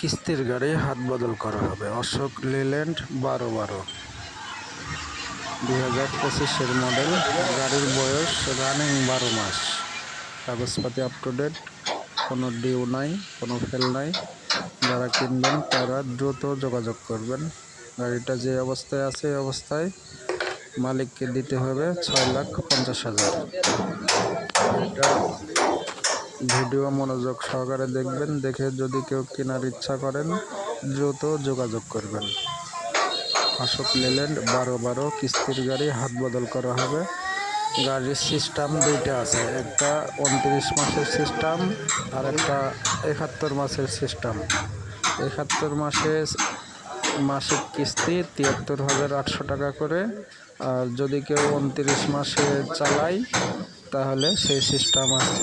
কিস্তির গাড়ি হাত বদল করা হবে। অশোক লেল্যান্ড 1212 2025-এর মডেল। গাড়ির বয়স রানিং 12 মাস। কাগজপাতি আপ টু ডেট, কোনো ডিউ নাই, কোনো ফেল নাই। যারা কিনবেন তারা দ্রুত যোগাযোগ করবেন। গাড়িটা যে অবস্থায় আছে এই অবস্থায় মালিককে দিতে হবে 6,50,000। এটা ভিডিও মনোযোগ সহকারে দেখবেন, দেখে যদি কেউ কেনার ইচ্ছা করেন দ্রুত যোগাযোগ করবেন। অশোক লেল্যান্ড 1212 কিস্তির গাড়ি হাত বদল করা হবে। গাড়ির সিস্টেম দুইটা আছে, একটা 29 মাসের সিস্টেম আর একটা 71 মাসের সিস্টেম। 71 মাসে মাসিক কিস্তি 73,800 টাকা করে, আর যদি কেউ 29 মাসে চালায় তাহলে সেই সিস্টেম আছে।